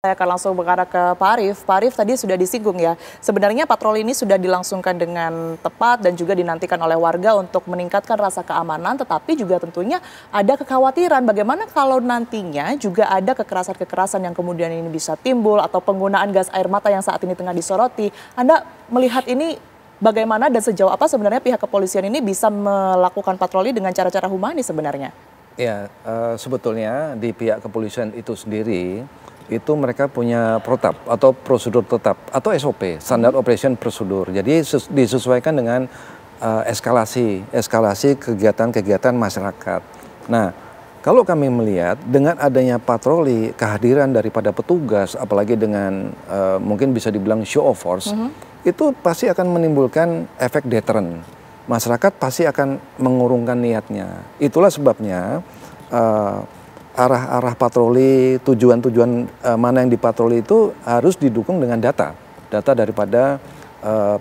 Saya akan langsung mengarah ke Pak Arief. Pak Arief tadi sudah disinggung ya, sebenarnya patroli ini sudah dilangsungkan dengan tepat dan juga dinantikan oleh warga untuk meningkatkan rasa keamanan, tetapi juga tentunya ada kekhawatiran bagaimana kalau nantinya juga ada kekerasan-kekerasan yang kemudian ini bisa timbul atau penggunaan gas air mata yang saat ini tengah disoroti. Anda melihat ini bagaimana dan sejauh apa sebenarnya pihak kepolisian ini bisa melakukan patroli dengan cara-cara humanis sebenarnya? Ya, sebetulnya di pihak kepolisian itu sendiri, itu mereka punya protap atau prosedur tetap atau SOP, Standard Operation Procedure. Jadi disesuaikan dengan eskalasi kegiatan-kegiatan masyarakat. Nah, kalau kami melihat dengan adanya patroli, kehadiran daripada petugas, apalagi dengan mungkin bisa dibilang show of force, itu pasti akan menimbulkan efek deterrent. Masyarakat pasti akan mengurungkan niatnya. Itulah sebabnya arah-arah patroli, tujuan-tujuan mana yang dipatroli itu harus didukung dengan data daripada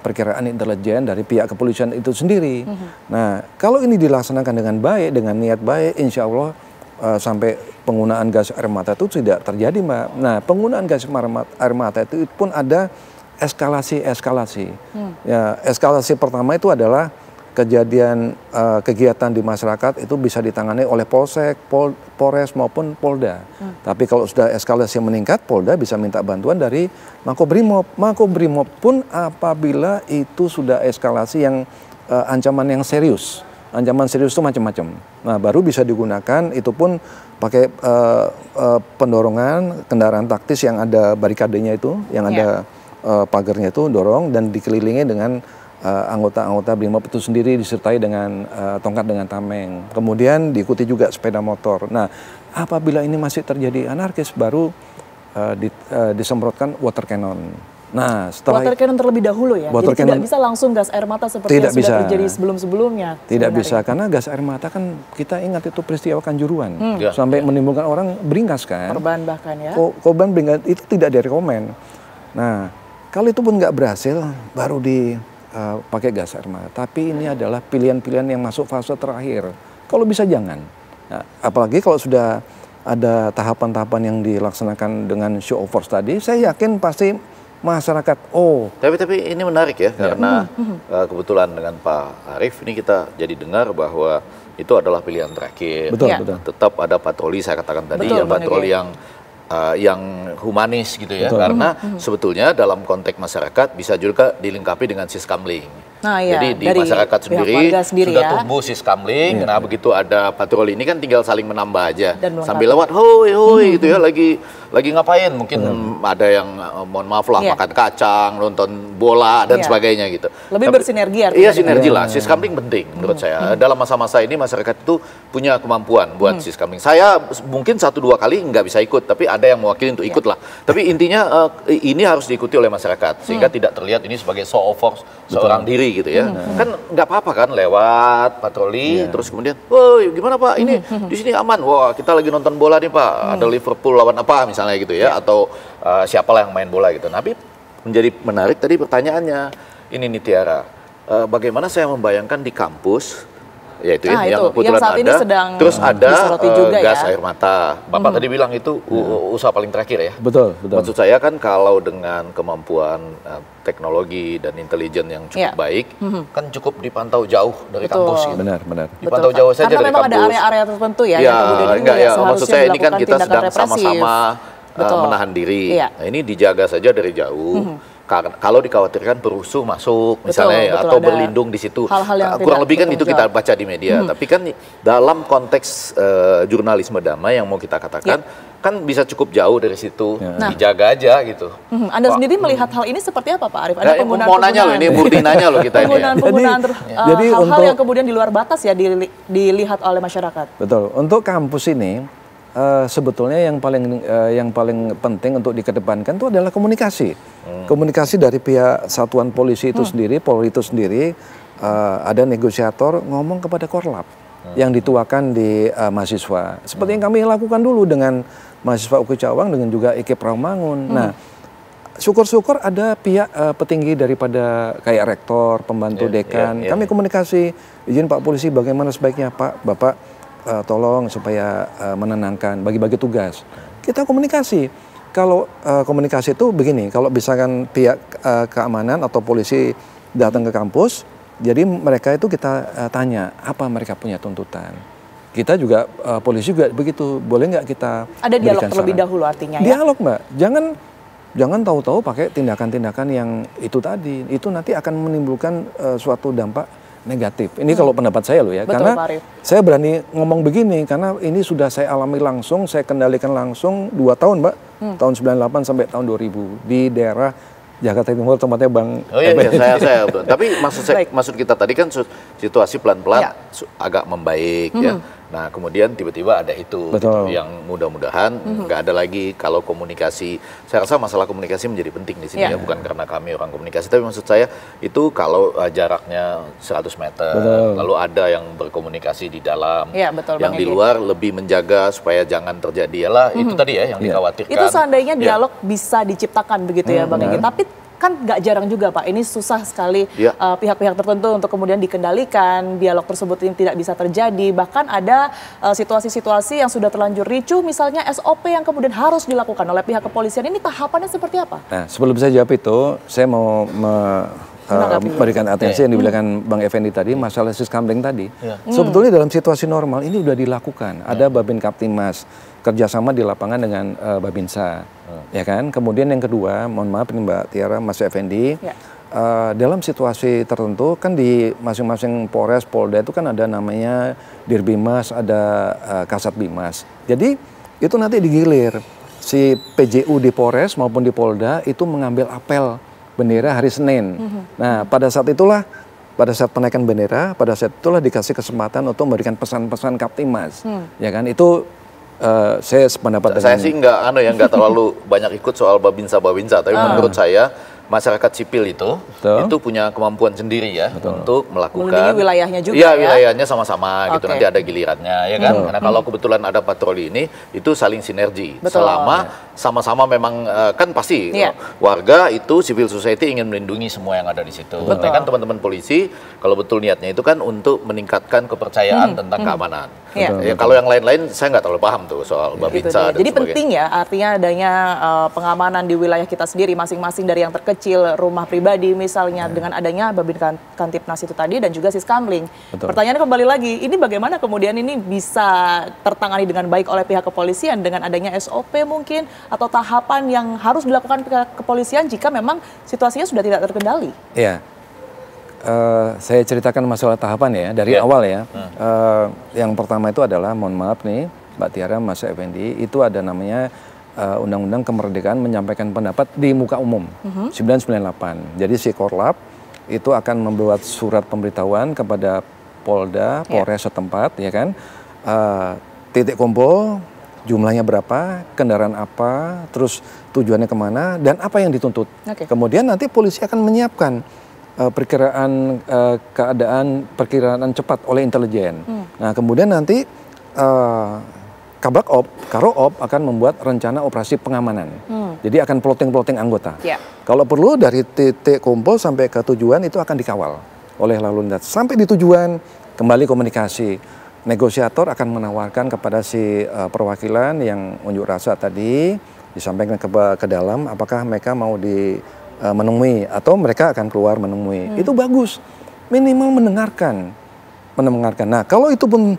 perkiraan intelijen dari pihak kepolisian itu sendiri. Nah, kalau ini dilaksanakan dengan baik, dengan niat baik, insya Allah sampai penggunaan gas air mata itu tidak terjadi, Mbak. Nah, penggunaan gas air mata itu pun ada eskalasi. Ya, eskalasi pertama itu adalah kejadian kegiatan di masyarakat itu bisa ditangani oleh Polsek, Polres maupun Polda. Tapi kalau sudah eskalasi meningkat, Polda bisa minta bantuan dari Makobrimob. Makobrimob pun apabila itu sudah eskalasi yang ancaman yang serius. Ancaman serius itu macam-macam. Nah, baru bisa digunakan itu pun pakai pendorongan kendaraan taktis yang ada barikadenya itu, yang ada pagarnya itu dorong dan dikelilingi dengan anggota-anggota Brimob itu sendiri disertai dengan tongkat dengan tameng. Kemudian diikuti juga sepeda motor. Nah, apabila ini masih terjadi anarkis baru disemprotkan water cannon. Nah, setelah water cannon terlebih dahulu ya. Jadi tidak bisa langsung gas air mata seperti yang sudah terjadi sebelum-sebelumnya. Tidak bisa karena gas air mata kan kita ingat itu peristiwa Kanjuruhan sampai menimbulkan orang beringas kan. Korban bahkan ya. Korban beringas itu tidak direkomen. Nah, kalau itu pun nggak berhasil baru pakai gas air mata. Tapi ini adalah pilihan-pilihan yang masuk fase terakhir. Kalau bisa jangan. Nah, apalagi kalau sudah ada tahapan-tahapan yang dilaksanakan dengan show of force tadi, saya yakin pasti masyarakat. Tapi ini menarik ya, karena kebetulan dengan Pak Arief ini kita jadi dengar bahwa itu adalah pilihan terakhir. Betul. Tetap ada patroli, saya katakan tadi, patroli yang humanis gitu ya, karena sebetulnya dalam konteks masyarakat bisa juga dilengkapi dengan siskamling. Nah, iya, jadi di masyarakat sendiri sudah ya. tumbuh siskamling. Nah, begitu ada patroli ini kan tinggal saling menambah aja. Sambil lewat, hoi gitu ya, lagi ngapain? Mungkin ada yang mohon maaf lah makan kacang, nonton bola dan sebagainya gitu. Lebih bersinergi artinya. Iya, sinergi lah. Siskamling penting menurut saya. Dalam masa-masa ini masyarakat itu punya kemampuan buat siskamling. Saya mungkin 1-2 kali nggak bisa ikut, tapi ada yang mewakili untuk ikut lah. Tapi intinya ini harus diikuti oleh masyarakat sehingga tidak terlihat ini sebagai show of force seorang diri gitu ya. Kan nggak apa-apa kan lewat patroli terus kemudian, woi gimana Pak ini di sini aman? Wah kita lagi nonton bola nih Pak, ada Liverpool lawan apa misalnya gitu ya, atau siapalah yang main bola gitu. Tapi menjadi menarik tadi pertanyaannya ini nih Tiara, bagaimana saya membayangkan di kampus yaitu yang kebetulan saat ini sedang terus ada juga gas air mata. Bapak tadi bilang itu usaha paling terakhir ya. Betul. Maksud saya kan kalau dengan kemampuan teknologi dan intelijen yang cukup baik, kan cukup dipantau jauh dari kampus gitu. Benar. Dipantau jauh saja dari kampus. Karena memang ada area-area tertentu ya yang kemudian maksud saya ini kan kita sedang sama-sama menahan diri. Nah, ini dijaga saja dari jauh. Kalau dikhawatirkan perusuh masuk misalnya atau berlindung di situ, kurang lebih kan itu kita baca di media. Tapi kan dalam konteks jurnalisme damai yang mau kita katakan kan bisa cukup jauh dari situ, dijaga aja gitu. Anda sendiri melihat hal ini seperti apa Pak Arief? Ada mau nanya loh, ini murni nanya loh kita ini. Jadi hal-hal yang kemudian di luar batas ya dilihat oleh masyarakat. Betul. Untuk kampus ini sebetulnya yang paling penting untuk dikedepankan itu adalah komunikasi. Komunikasi dari pihak satuan polisi itu sendiri, Polri itu sendiri, ada negosiator ngomong kepada Korlap yang dituakan di mahasiswa. Seperti yang kami lakukan dulu dengan mahasiswa UKI Cawang dengan juga IKIP Rawamangun. Nah, syukur-syukur ada pihak petinggi daripada kayak rektor, pembantu dekan. Kami komunikasi, izin Pak Polisi bagaimana sebaiknya Pak, Bapak tolong supaya menenangkan, bagi-bagi tugas. Kita komunikasi. kalau komunikasi itu begini, kalau misalkan pihak keamanan atau polisi datang ke kampus, jadi mereka itu kita tanya apa mereka punya tuntutan. Kita juga polisi juga begitu, boleh nggak kita ada dialog berikan terlebih saran? dahulu artinya ya? Dialog Mbak, jangan tahu-tahu pakai tindakan-tindakan yang itu tadi, itu nanti akan menimbulkan suatu dampak negatif. Ini kalau pendapat saya loh ya, Betul, karena Pak Arief. saya berani ngomong begini karena ini sudah saya alami langsung, saya kendalikan langsung 2 tahun Mbak, tahun 98 sampai tahun 2000 di daerah Jakarta Timur, tempatnya Bang. Oh iya, saya betul. Tapi maksud kita tadi kan situasi pelan-pelan agak membaik ya. Nah kemudian tiba-tiba ada itu gitu, yang mudah-mudahan nggak ada lagi. Kalau komunikasi, saya rasa masalah komunikasi menjadi penting di sini ya, bukan karena kami orang komunikasi, tapi maksud saya itu kalau jaraknya 100 meter, lalu ada yang berkomunikasi di dalam, yang di luar lebih menjaga supaya jangan terjadi itu tadi ya yang dikhawatirkan. Itu seandainya dialog bisa diciptakan begitu ya Bang Egy, tapi kan nggak jarang juga Pak, ini susah sekali pihak-pihak tertentu untuk kemudian dikendalikan, dialog tersebut ini tidak bisa terjadi, bahkan ada situasi-situasi yang sudah terlanjur ricuh, misalnya SOP yang kemudian harus dilakukan oleh pihak kepolisian, ini tahapannya seperti apa? Nah sebelum saya jawab itu, saya mau memberikan atensi yang dibilang Bang Effendi tadi, masalah siskamling tadi. Sebetulnya dalam situasi normal ini sudah dilakukan, ada Babin Kaptimas, kerjasama di lapangan dengan Babinsa, ya kan. Kemudian yang kedua, mohon maaf ini Mbak Tiara, Mas Effendi, dalam situasi tertentu kan di masing-masing Polres, Polda itu kan ada namanya Dirbimas, ada Kasat Bimas. Jadi itu nanti digilir si PJU di Polres maupun di Polda itu mengambil apel bendera hari Senin. Nah pada saat itulah, pada saat penaikan bendera, pada saat itulah dikasih kesempatan untuk memberikan pesan-pesan Kaptimas, ya kan. Itu saya sependapat dengan... Saya sih nggak terlalu banyak ikut soal babinsa, tapi menurut saya masyarakat sipil itu punya kemampuan sendiri ya untuk melakukan melindungi wilayahnya juga wilayahnya sama-sama gitu, nanti ada gilirannya ya kan. Karena kalau kebetulan ada patroli ini itu saling sinergi. Selama sama-sama memang kan pasti warga itu civil society ingin melindungi semua yang ada di situ. Ya kan teman-teman polisi kalau betul niatnya itu kan untuk meningkatkan kepercayaan tentang keamanan. Ya, kalau yang lain-lain saya nggak terlalu paham tuh soal babinsa dan jadi penting ya artinya adanya pengamanan di wilayah kita sendiri masing-masing, dari yang terkecil rumah pribadi misalnya dengan adanya Babin Kantipnas itu tadi dan juga Siskamling. Pertanyaannya kembali lagi, ini bagaimana kemudian ini bisa tertangani dengan baik oleh pihak kepolisian dengan adanya SOP mungkin atau tahapan yang harus dilakukan pihak kepolisian jika memang situasinya sudah tidak terkendali? Iya. Saya ceritakan masalah tahapan ya dari awal ya. Yang pertama itu adalah, mohon maaf nih Mbak Tiara, Mas Effendi, itu ada namanya Undang-Undang Kemerdekaan Menyampaikan Pendapat di Muka Umum 998. Jadi si Korlap itu akan membuat surat pemberitahuan kepada Polda, Polres setempat, ya kan, titik kumpul, jumlahnya berapa, kendaraan apa, terus tujuannya kemana, dan apa yang dituntut. Kemudian nanti polisi akan menyiapkan perkiraan keadaan, perkiraan cepat oleh intelijen. Nah kemudian nanti Kabak-Op, Karo-Op akan membuat rencana operasi pengamanan. Jadi akan plotting anggota. Kalau perlu dari titik kumpul sampai ke tujuan itu akan dikawal oleh lalu lintas. Sampai di tujuan kembali komunikasi. Negosiator akan menawarkan kepada si perwakilan yang unjuk rasa tadi, disampaikan ke dalam apakah mereka mau menemui atau mereka akan keluar menemui. Itu bagus. Minimal mendengarkan. Nah kalau itu pun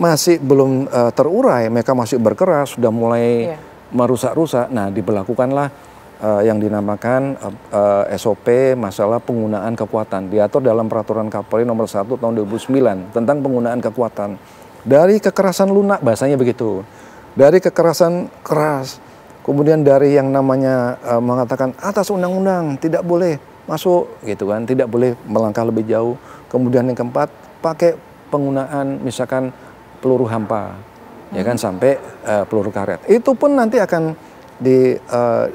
masih belum terurai, mereka masih berkeras, sudah mulai merusak-rusak. Nah, diberlakukanlah yang dinamakan SOP masalah penggunaan kekuatan. Diatur dalam Peraturan Kapolri nomor 1 tahun 2009 tentang penggunaan kekuatan. Dari kekerasan lunak, bahasanya begitu. Dari kekerasan keras, kemudian dari yang namanya mengatakan atas undang-undang tidak boleh masuk, gitu kan, tidak boleh melangkah lebih jauh. Kemudian yang keempat, pakai penggunaan misalkan peluru hampa, ya kan, sampai peluru karet. Itu pun nanti akan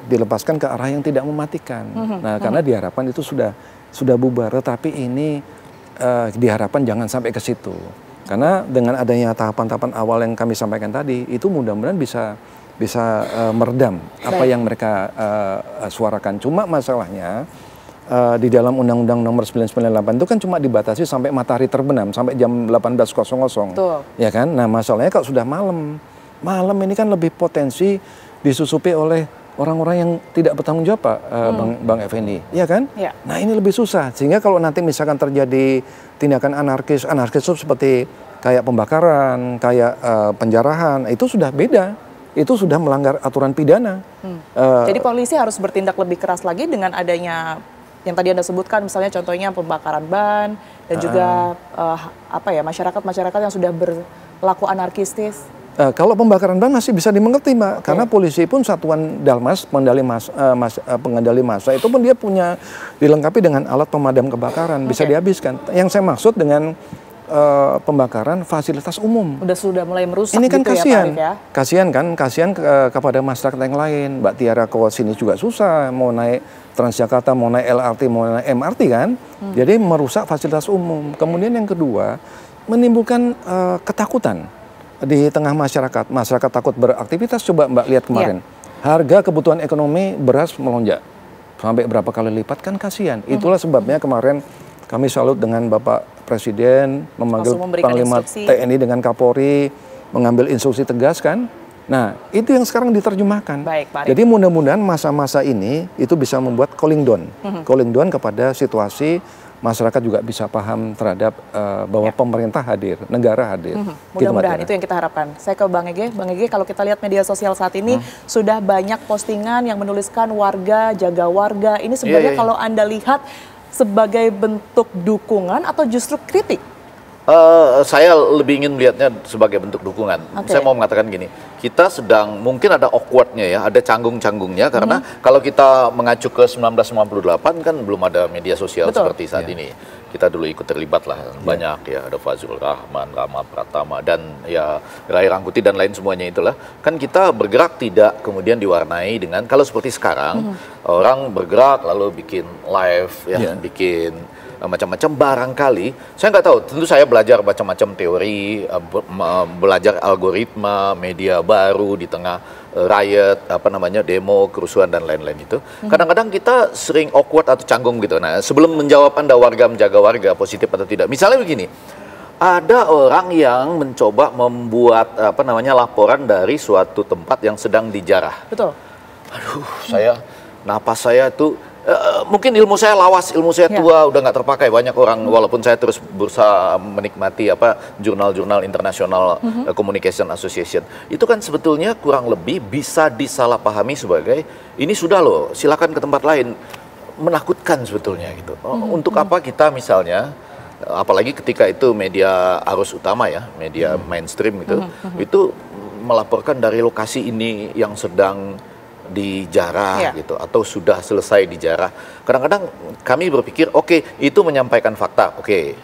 dilepaskan ke arah yang tidak mematikan. Nah, karena diharapkan itu sudah bubar, tetapi ini diharapkan jangan sampai ke situ. Karena dengan adanya tahapan-tahapan awal yang kami sampaikan tadi, itu mudah-mudahan bisa meredam apa yang mereka suarakan. Cuma masalahnya di dalam Undang-Undang nomor 998 itu kan cuma dibatasi sampai matahari terbenam, sampai jam 18.00. Ya kan? Nah masalahnya kalau sudah malam ini kan lebih potensi disusupi oleh orang-orang yang tidak bertanggung jawab, Pak, Bang Effendi, iya kan? Ya. Nah ini lebih susah, sehingga kalau nanti misalkan terjadi tindakan anarkis itu seperti kayak pembakaran, kayak penjarahan, itu sudah beda, itu sudah melanggar aturan pidana. Jadi polisi harus bertindak lebih keras lagi dengan adanya yang tadi Anda sebutkan, misalnya contohnya pembakaran ban dan juga masyarakat yang sudah berlaku anarkistis. Kalau pembakaran ban masih bisa dimengerti, Mbak, karena polisi pun satuan Dalmas, pengendali massa itu pun dia punya dilengkapi dengan alat pemadam kebakaran, bisa dihabiskan. Yang saya maksud dengan pembakaran fasilitas umum. Sudah mulai merusak. Ini kan gitu kasihan, ya, kasihan kepada masyarakat yang lain. Mbak Tiara ke sini juga susah, mau naik Transjakarta, mau naik LRT, mau naik MRT kan. Jadi merusak fasilitas umum. Kemudian yang kedua, menimbulkan ketakutan di tengah masyarakat. Masyarakat takut beraktivitas. Coba Mbak lihat kemarin, harga kebutuhan ekonomi beras melonjak sampai berapa kali lipat, kan kasihan. Itulah sebabnya kemarin kami salut dengan Bapak Presiden memanggil Panglima TNI dengan Kapolri, mengambil instruksi tegas kan. Nah, itu yang sekarang diterjemahkan. Baik, Pak. Jadi mudah-mudahan masa-masa ini itu bisa membuat cooling down kepada situasi, masyarakat juga bisa paham terhadap bahwa pemerintah hadir, negara hadir. Mudah-mudahan itu yang kita harapkan. Saya ke Bang Ege. Bang Ege, kalau kita lihat media sosial saat ini sudah banyak postingan yang menuliskan warga jaga warga. Ini sebenarnya kalau Anda lihat sebagai bentuk dukungan atau justru kritik? Saya lebih ingin melihatnya sebagai bentuk dukungan. Saya mau mengatakan gini, kita sedang mungkin ada awkwardnya ya, ada canggung-canggungnya karena kalau kita mengacu ke 1998 kan belum ada media sosial seperti saat ini. Kita dulu ikut terlibat lah banyak ya, ada Fazlur Rahman, Rama Pratama dan ya Ray Rangkuti dan lain semuanya itulah. Kan kita bergerak tidak kemudian diwarnai dengan kalau seperti sekarang orang bergerak lalu bikin live ya, bikin macam-macam barangkali. Saya nggak tahu, tentu saya belajar macam-macam teori, belajar algoritma, media baru di tengah riot, demo, kerusuhan dan lain-lain itu. Kadang-kadang kita sering awkward atau canggung gitu. Nah, sebelum menjawab Anda warga menjaga warga positif atau tidak, misalnya begini, ada orang yang mencoba membuat laporan dari suatu tempat yang sedang dijarah. Betul. Aduh, napas saya tuh mungkin ilmu saya lawas, ilmu saya tua, udah nggak terpakai. Banyak orang, walaupun saya terus berusaha menikmati jurnal-jurnal internasional Communication Association, itu kan sebetulnya kurang lebih bisa disalahpahami sebagai ini sudah loh, silakan ke tempat lain. Menakutkan sebetulnya gitu. Untuk apa kita misalnya, apalagi ketika itu media arus utama ya, media mainstream gitu, itu melaporkan dari lokasi ini yang sedang dijarah gitu atau sudah selesai dijarah. Kadang-kadang kami berpikir oke, itu menyampaikan fakta,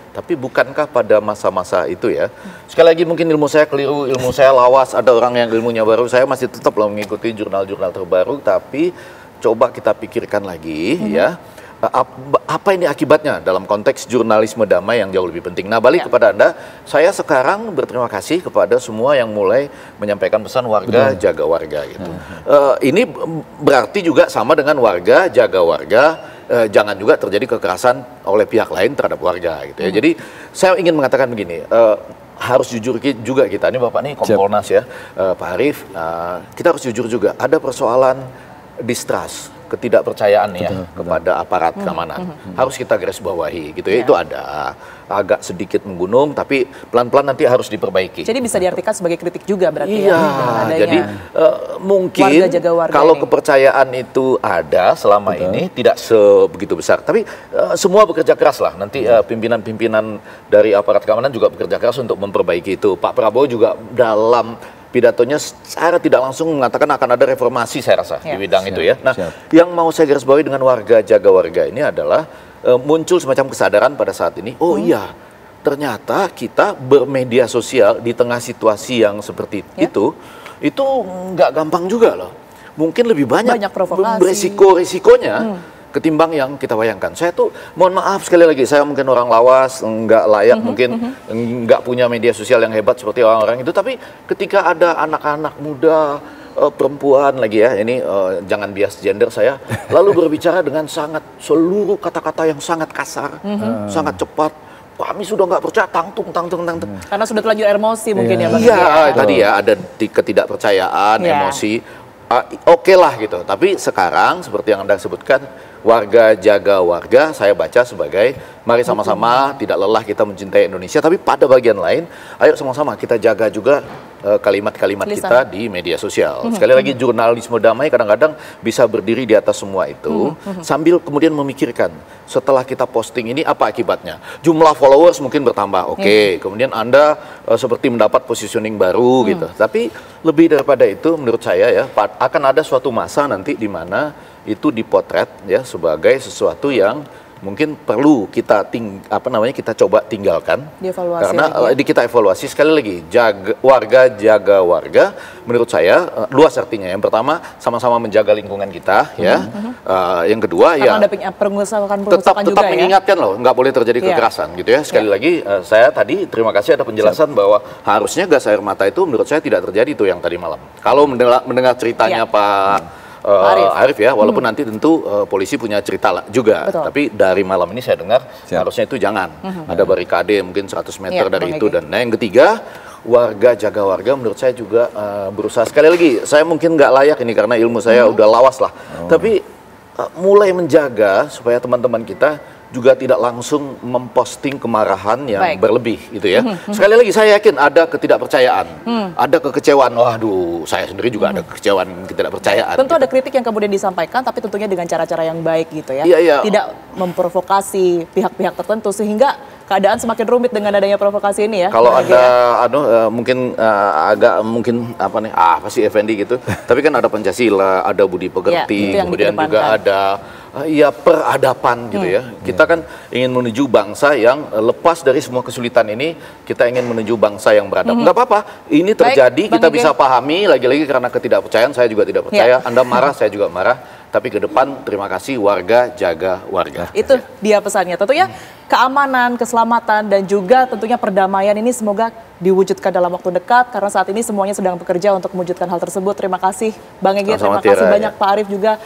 tapi bukankah pada masa-masa itu ya, sekali lagi mungkin ilmu saya keliru, ilmu saya lawas, ada orang yang ilmunya baru, saya masih tetap mengikuti jurnal-jurnal terbaru, tapi coba kita pikirkan lagi ya, apa ini akibatnya dalam konteks jurnalisme damai yang jauh lebih penting. Nah, balik kepada Anda, saya sekarang berterima kasih kepada semua yang mulai menyampaikan pesan warga jaga warga gitu. Ini berarti juga sama dengan warga jaga warga, jangan juga terjadi kekerasan oleh pihak lain terhadap warga gitu ya. Jadi saya ingin mengatakan begini, harus jujur juga kita, ini Bapak nih Kompolnas ya, Pak Arief, kita harus jujur juga, ada persoalan distrust, ketidakpercayaan ya kepada aparat keamanan. Harus kita garis bawahi gitu ya. Itu ada agak sedikit menggunung tapi pelan-pelan nanti harus diperbaiki. Jadi bisa diartikan sebagai kritik juga berarti ya. Jadi mungkin kalau kepercayaan itu ada selama ini tidak sebegitu besar. Tapi semua bekerja keras lah. Nanti pimpinan-pimpinan dari aparat keamanan juga bekerja keras untuk memperbaiki itu. Pak Prabowo juga dalam pidatonya secara tidak langsung mengatakan akan ada reformasi saya rasa di bidang itu ya. Nah, yang mau saya garis bawahi dengan warga jaga warga ini adalah muncul semacam kesadaran pada saat ini. Oh iya, ternyata kita bermedia sosial di tengah situasi yang seperti itu nggak gampang juga loh. Mungkin lebih banyak resikonya ketimbang yang kita bayangkan. Saya tuh mohon maaf sekali lagi, saya mungkin orang lawas, nggak layak, mungkin nggak punya media sosial yang hebat seperti orang-orang itu, tapi ketika ada anak-anak muda, perempuan lagi ya, ini jangan bias gender saya, lalu berbicara dengan seluruh kata-kata yang sangat kasar, sangat cepat, kami sudah nggak percaya, tangtung. Karena sudah terlanjur emosi mungkin ya Bang. Iya, tadi ya ada ketidakpercayaan, emosi. oke lah gitu. Tapi sekarang seperti yang Anda sebutkan, warga jaga warga, saya baca sebagai mari sama-sama tidak lelah kita mencintai Indonesia, tapi pada bagian lain ayo sama-sama kita jaga juga kalimat-kalimat kita di media sosial. Sekali lagi, jurnalisme damai kadang-kadang bisa berdiri di atas semua itu sambil kemudian memikirkan setelah kita posting ini apa akibatnya. Jumlah followers mungkin bertambah, oke. Kemudian Anda seperti mendapat positioning baru gitu. Tapi lebih daripada itu menurut saya ya akan ada suatu masa nanti di mana itu dipotret ya sebagai sesuatu yang mungkin perlu kita kita coba tinggalkan, dievaluasi karena lagi. kita evaluasi sekali lagi, jaga warga menurut saya luas artinya. Yang pertama sama-sama menjaga lingkungan kita ya. Yang kedua karena ya ada pengusahaan tetap juga ya. mengingatkan loh, nggak boleh terjadi kekerasan gitu ya. Sekali lagi saya tadi terima kasih ada penjelasan bahwa harusnya gas air mata itu menurut saya tidak terjadi itu yang tadi malam. Kalau mendengar ceritanya Pak Arif ya, walaupun nanti tentu polisi punya cerita juga. Betul. Tapi dari malam ini saya dengar harusnya itu jangan. Ada barikade mungkin 100 meter dari itu. Dan yang ketiga, warga jaga warga menurut saya juga berusaha. Sekali lagi, saya mungkin nggak layak ini karena ilmu saya udah lawas lah. Tapi mulai menjaga supaya teman-teman kita juga tidak langsung memposting kemarahan yang berlebih gitu ya. Sekali lagi saya yakin ada ketidakpercayaan, ada kekecewaan. Waduh, saya sendiri juga ada kekecewaan, ketidakpercayaan. Tentu gitu. ada kritik yang kemudian disampaikan, tapi tentunya dengan cara-cara yang baik gitu ya. Iya. Tidak memprovokasi pihak-pihak tertentu sehingga keadaan semakin rumit dengan adanya provokasi ini ya. Kalau ada mungkin agak mungkin apa sih Effendi gitu. Tapi kan ada Pancasila, ada budi pekerti, kemudian juga ada peradaban gitu ya. Kita kan ingin menuju bangsa yang lepas dari semua kesulitan ini, kita ingin menuju bangsa yang beradab. Nggak apa-apa, ini terjadi, kita bisa pahami, lagi-lagi karena ketidakpercayaan, saya juga tidak percaya. Anda marah, saya juga marah. Tapi ke depan, terima kasih warga jaga warga. Itu dia pesannya. Tentunya keamanan, keselamatan, dan juga tentunya perdamaian ini semoga diwujudkan dalam waktu dekat. Karena saat ini semuanya sedang bekerja untuk mewujudkan hal tersebut. Terima kasih Bang Egy, terima kasih banyak Pak Arif juga.